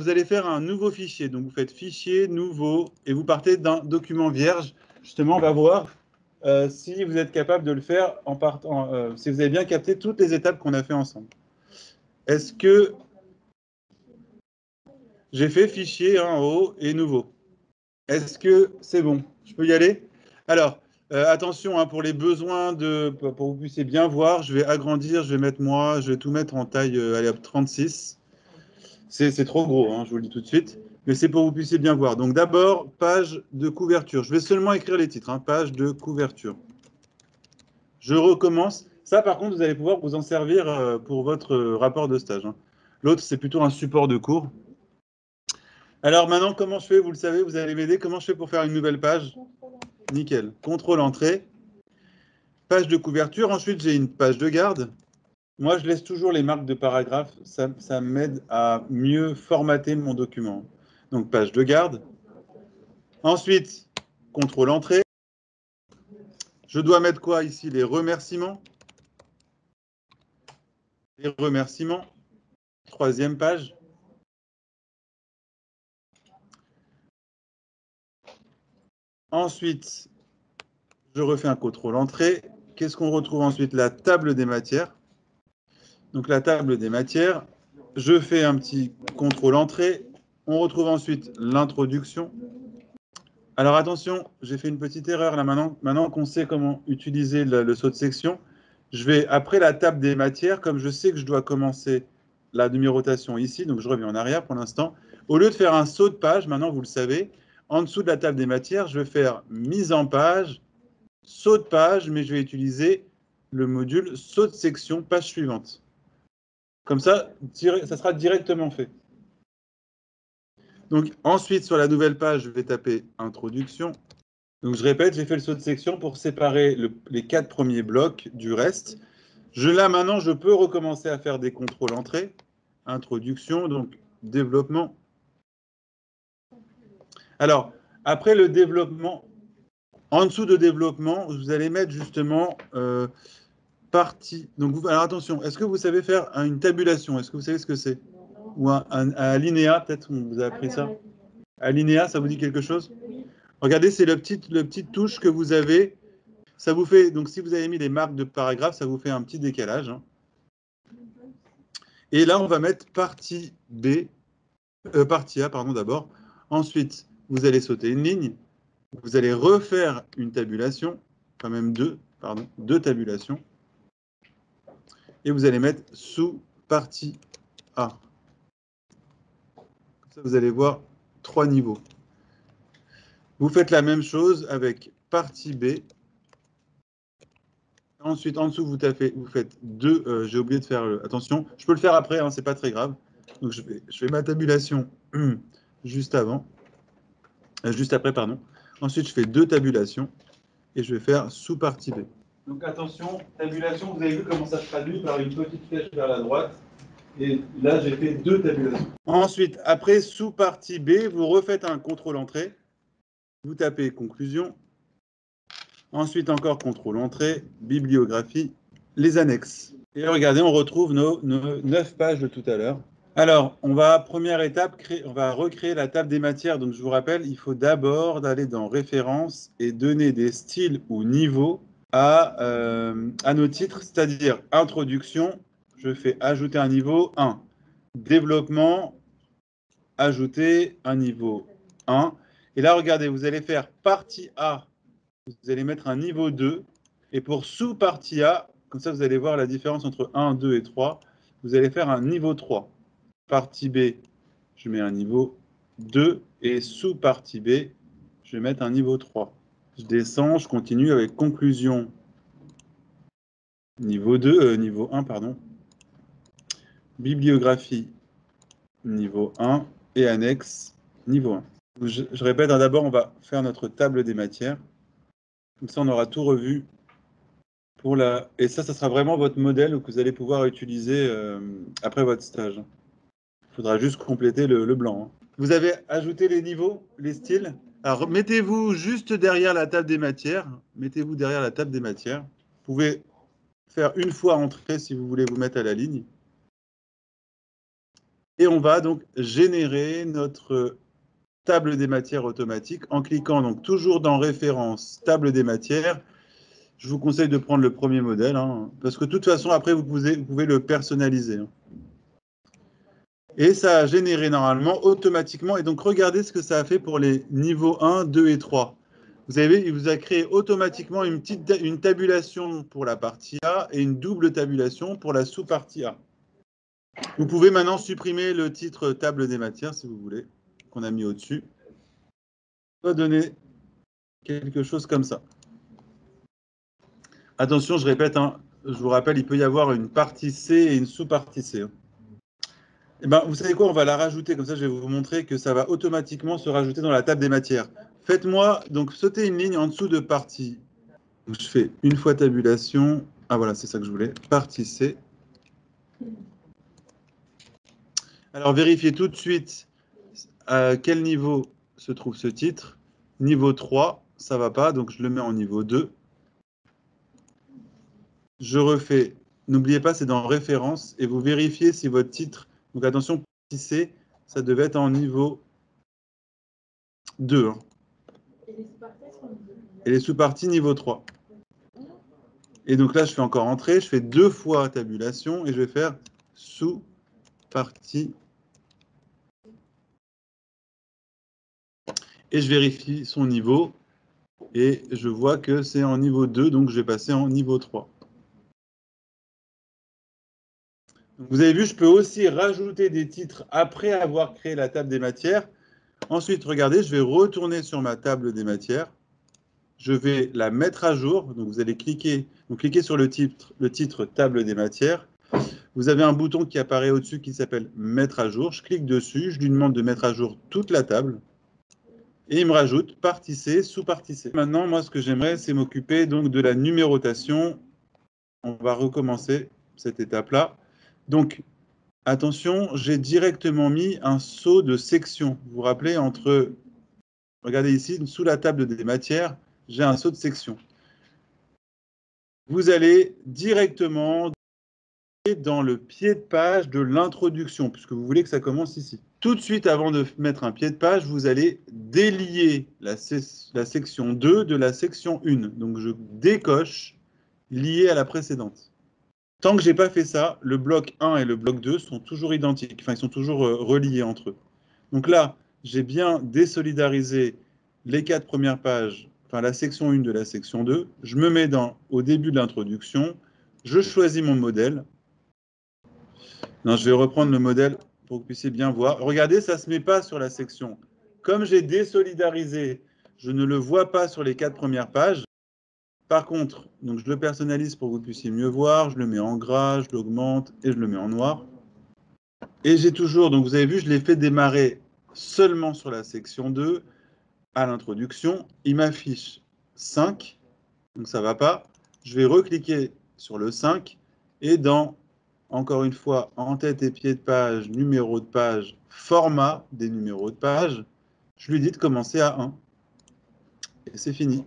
vous allez faire un nouveau fichier. Donc, vous faites fichier, nouveau, et vous partez d'un document vierge. Justement, on va voir si vous êtes capable de le faire en partant, si vous avez bien capté toutes les étapes qu'on a fait ensemble. Est-ce que j'ai fait fichier en haut et nouveau? Est-ce que c'est bon? Je peux y aller? Alors, attention, hein, pour les besoins, pour que vous puissiez bien voir, je vais agrandir, je vais mettre moi, je vais tout mettre en taille allez, hop, 36. C'est trop gros, hein, je vous le dis tout de suite, mais c'est pour que vous puissiez bien voir. Donc d'abord, page de couverture. Je vais seulement écrire les titres, hein, page de couverture. Je recommence. Ça, par contre, vous allez pouvoir vous en servir pour votre rapport de stage. Hein. L'autre, c'est plutôt un support de cours. Alors maintenant, comment je fais? Vous le savez, vous allez m'aider. Comment je fais pour faire une nouvelle page? Nickel. Contrôle entrée. Page de couverture. Ensuite, j'ai une page de garde. Moi, je laisse toujours les marques de paragraphe. Ça m'aide à mieux formater mon document. Donc, page de garde. Ensuite, contrôle entrée. Je dois mettre quoi ici? Les remerciements. Les remerciements. Troisième page. Ensuite, je refais un contrôle entrée. Qu'est-ce qu'on retrouve ensuite? La table des matières. Donc, la table des matières. Je fais un petit contrôle entrée. On retrouve ensuite l'introduction. Alors attention, j'ai fait une petite erreur là maintenant. Maintenant qu'on sait comment utiliser le saut de section, je vais, après la table des matières, comme je sais que je dois commencer la numérotation ici, donc je reviens en arrière pour l'instant. Au lieu de faire un saut de page, maintenant vous le savez, en dessous de la table des matières, je vais faire mise en page, saut de page, mais je vais utiliser le module saut de section, page suivante. Comme ça sera directement fait. Donc ensuite, sur la nouvelle page, je vais taper introduction. Donc je répète, j'ai fait le saut de section pour séparer les 4 premiers blocs du reste. Là maintenant, je peux recommencer à faire des contrôles entrée, introduction, donc développement. Alors, après le développement, en dessous de développement, vous allez mettre justement partie. Donc, alors attention, est-ce que vous savez faire une tabulation? Est-ce que vous savez ce que c'est? Ou un alinéa, peut-être, on vous a appris ça? Alinéa, ça vous dit quelque chose? Regardez, c'est le petite touche que vous avez. Ça vous fait, donc si vous avez mis des marques de paragraphe, ça vous fait un petit décalage. Hein. Et là, on va mettre partie B, partie A, pardon, d'abord. Ensuite, vous allez sauter une ligne. Vous allez refaire une tabulation, enfin même deux tabulations. Et vous allez mettre sous partie A. Comme ça, vous allez voir 3 niveaux. Vous faites la même chose avec partie B. Ensuite, en dessous, vous faites 2. J'ai oublié de faire attention, je peux le faire après, hein, c'est pas très grave. Donc, je fais ma tabulation juste après, pardon. Ensuite, je fais 2 tabulations et je vais faire sous partie B. Donc, attention, tabulation, vous avez vu comment ça se traduit par une petite flèche vers la droite. Et là, j'ai fait 2 tabulations. Ensuite, après sous partie B, vous refaites un contrôle entrée. Vous tapez conclusion. Ensuite, encore contrôle entrée, bibliographie, les annexes. Et regardez, on retrouve nos 9 pages de tout à l'heure. Alors, première étape, on va recréer la table des matières. Donc, je vous rappelle, il faut d'abord aller dans références et donner des styles ou niveaux à nos titres, c'est-à-dire introduction, je fais ajouter un niveau 1. Développement, ajouter un niveau 1. Et là, regardez, vous allez faire partie A, vous allez mettre un niveau 2. Et pour sous-partie A, comme ça, vous allez voir la différence entre 1, 2 et 3. Vous allez faire un niveau 3. Partie B, je mets un niveau 2. Et sous-partie B, je vais mettre un niveau 3. Je descends, je continue avec conclusion. Niveau 1, pardon. Bibliographie, niveau 1. Et annexe, niveau 1. Je répète, hein, d'abord, on va faire notre table des matières. Comme ça, on aura tout revu. Et ça sera vraiment votre modèle que vous allez pouvoir utiliser après votre stage. Il faudra juste compléter le blanc. Hein. Vous avez ajouté les niveaux, les styles. Alors, mettez-vous juste derrière la table des matières. Mettez-vous derrière la table des matières. Vous pouvez faire une fois entrer si vous voulez vous mettre à la ligne. Et on va donc générer notre table des matières automatique en cliquant donc toujours dans référence table des matières. Je vous conseille de prendre le premier modèle, hein, parce que de toute façon, après, vous pouvez le personnaliser. Hein. Et ça a généré normalement automatiquement. Et donc, regardez ce que ça a fait pour les niveaux 1, 2 et 3. Vous avez, il vous a créé automatiquement une tabulation pour la partie A et une double tabulation pour la sous-partie A. Vous pouvez maintenant supprimer le titre table des matières, si vous voulez, qu'on a mis au-dessus. On va donner quelque chose comme ça. Attention, je répète, hein, je vous rappelle, il peut y avoir une partie C et une sous-partie C. Eh ben, vous savez quoi, on va la rajouter, comme ça je vais vous montrer que ça va automatiquement se rajouter dans la table des matières. Faites-moi, donc sautez une ligne en dessous de partie. Donc, je fais une fois tabulation. Ah voilà, c'est ça que je voulais. Partie C. Alors vérifiez tout de suite à quel niveau se trouve ce titre. Niveau 3, ça ne va pas, donc je le mets en niveau 2. Je refais. N'oubliez pas, c'est dans référence et vous vérifiez si votre titre. Donc attention, partie C, ça devait être en niveau 2. Hein. Et les sous-parties niveau 3. Et donc là, je fais encore entrer, je fais 2 fois tabulation et je vais faire sous-partie. Et je vérifie son niveau et je vois que c'est en niveau 2, donc je vais passer en niveau 3. Donc vous avez vu, je peux aussi rajouter des titres après avoir créé la table des matières. Ensuite, regardez, je vais retourner sur ma table des matières. Je vais la mettre à jour. Donc vous allez cliquer sur le titre table des matières. Vous avez un bouton qui apparaît au-dessus qui s'appelle mettre à jour. Je clique dessus, je lui demande de mettre à jour toute la table. Et il me rajoute partie C, sous-partie C. Maintenant, moi, ce que j'aimerais, c'est m'occuper donc de la numérotation. On va recommencer cette étape-là. Donc, attention, j'ai directement mis un saut de section. Vous vous rappelez, regardez ici, sous la table des matières, j'ai un saut de section. Vous allez directement dans le pied de page de l'introduction, puisque vous voulez que ça commence ici. Tout de suite, avant de mettre un pied de page, vous allez délier la section 2 de la section 1. Donc, je décoche lié à la précédente. Tant que je n'ai pas fait ça, le bloc 1 et le bloc 2 sont toujours identiques. Enfin, ils sont toujours reliés entre eux. Donc là, j'ai bien désolidarisé les 4 premières pages, enfin la section 1 de la section 2. Je me mets au début de l'introduction. Je choisis mon modèle. Non, je vais reprendre le modèle pour que vous puissiez bien voir. Regardez, ça ne se met pas sur la section. Comme j'ai désolidarisé, je ne le vois pas sur les 4 premières pages. Par contre, donc je le personnalise pour que vous puissiez mieux voir. Je le mets en gras, je l'augmente et je le mets en noir. Et j'ai toujours, donc vous avez vu, je l'ai fait démarrer seulement sur la section 2 à l'introduction. Il m'affiche 5, donc ça ne va pas. Je vais recliquer sur le 5 et encore une fois, en tête et pied de page, numéro de page, format des numéros de page, je lui dis de commencer à 1. Et c'est fini.